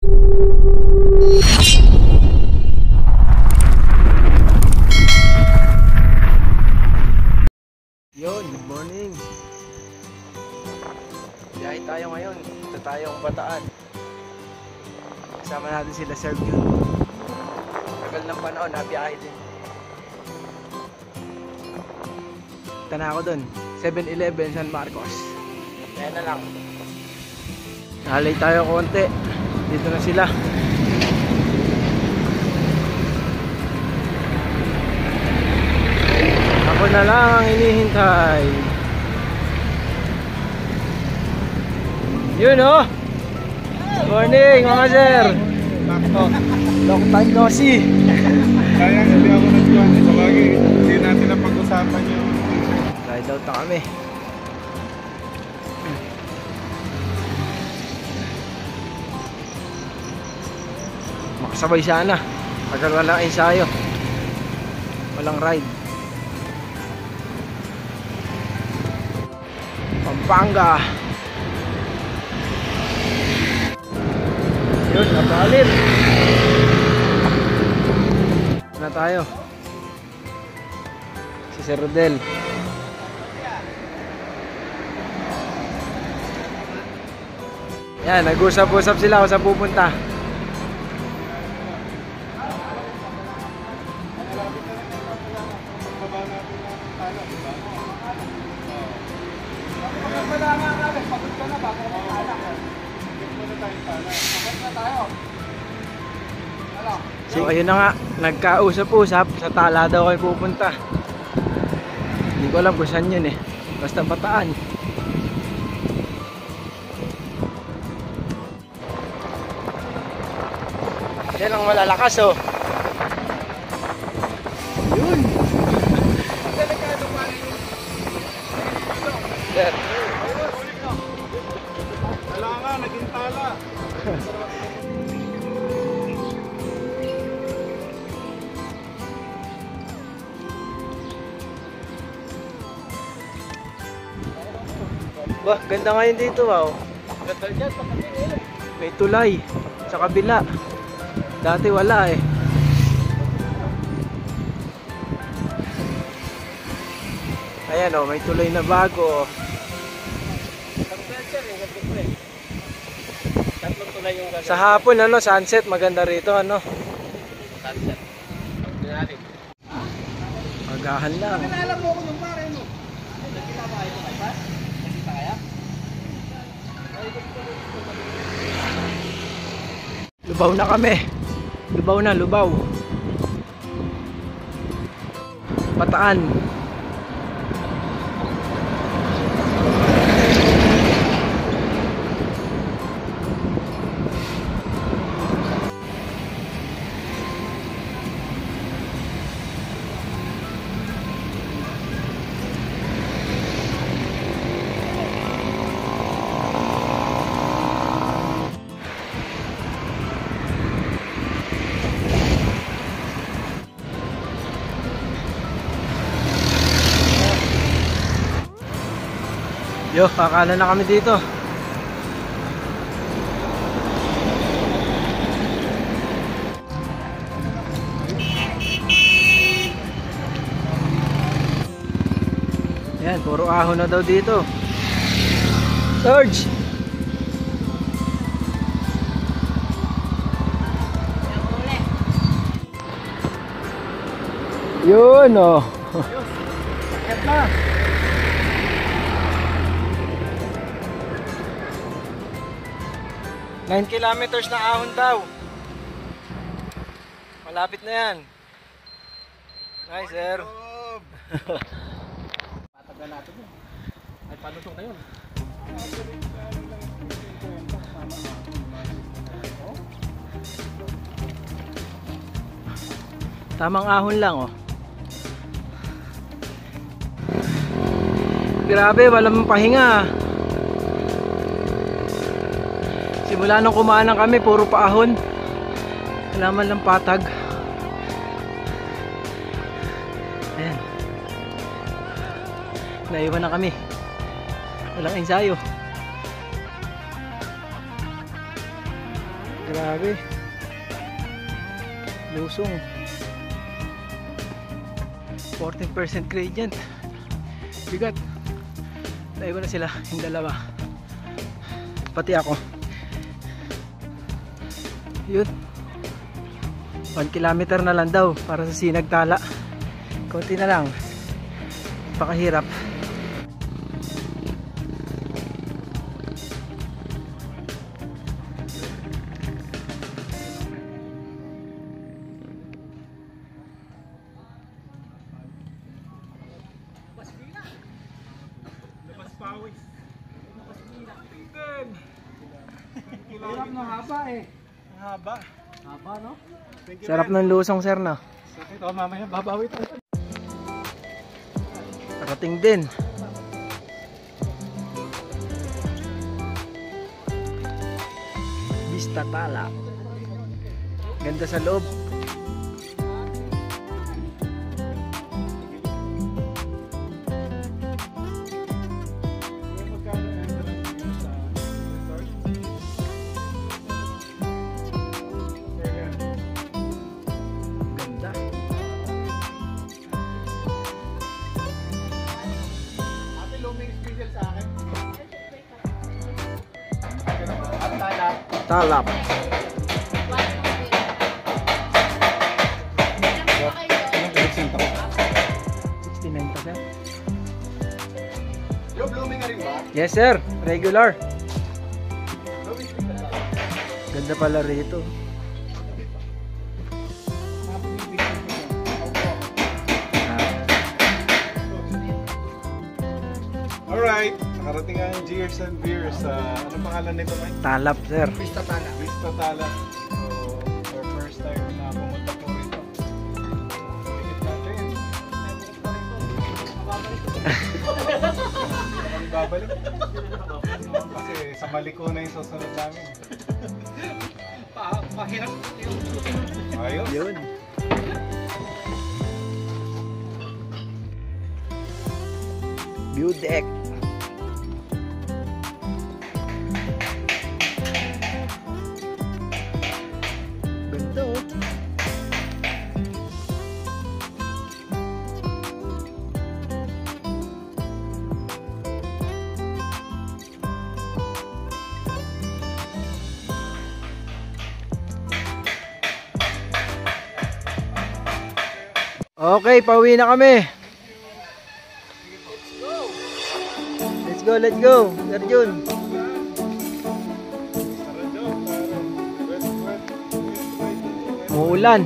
Yun, good morning. Biyahe tayo ngayon. Ito tayong Bataan. Kasama natin sila Sir Jun. Tagal ng panahon, biyahe din. Punta na ako dun, 7-Eleven San Marcos. Kaya na lang. Nalay tayo konti. Dito na sila. Ako na lang ang inihintay. Yun oh. Morning mga sir. Long time no see. Sayang hindi ako nagkuhan. Sabagay, hindi natin na pag-usapan yung ride out na kami. Makasabay sana. Tagal walang ensayo. Walang ride. Pampanga. Yun, napalit. Na tayo. Si Sir Rodel. Yan, nag-usap-usap sila kung saan pupunta. So ayun na nga, nagkausap-usap sa Tala daw kayo pupunta. Hindi ko alam kung saan yun eh. Basta Bataan. Yan ang malalakas oh. Yun. Sir. wala nga, naging tala. Bah, ganda ngayon dito wow. Ganda dyan, May tulay sa kabila. Dati wala eh. Ayan oh, may tulay na bago oh. Sa hapon ano, sunset maganda rito ano. sunset. Agahan lang. Alam mo ako nung pare mo. Nakita ba kayo kay Pas? Nakita kaya? Lubaw na kami. Lubaw na, lubaw. Bataan. Yo, kakala na kami dito. Yan, puro ahon na daw dito. Surge! Yun oh. Sakit na. 9 kilometers na ahon daw. Malapit na yan. Nice sir. Patagal natin yun. Ay, paano ito ngayon? Tamang ahon lang oh. Grabe, walang pahinga. Simula nung kumanan kami, puro paahon. Wala man lang patag. Ayan. Naiwan na kami. Walang ensayo. Grabe. Lusong. 14% gradient. Bigat. Naiwan na sila, yung dalawa. Pati ako. Yun. 1 kilometer na lang daw para sa Sinagtala. Konti na lang. Pakahirap. Hirap na haba eh. Haba. Haba no? Sarap ng lusong, sir, no? Sakit. Oh, mamaya babawi tayo. Parating din. Vista Tala. Ganda sa loob. Ganda. Ate, luming special sa akin. Talap. Yo, blooming ka rin ba? Yes, sir. Regular. Ganda pala rito. Alright, nakarating ang Gears and Beers. Anong pangalan nito, Mike? Talap, sir. Vista Tala. Vista Tala. So, for first time na pumunta po rito. Tikit natin. Babalik. Kasi sa Maliko na yung susunod namin. Pahirap. Ayos. Yun. View deck. Ganda, oh. Okay, pauwi na kami. Let's go, let's go. Sir Jun. Muulan.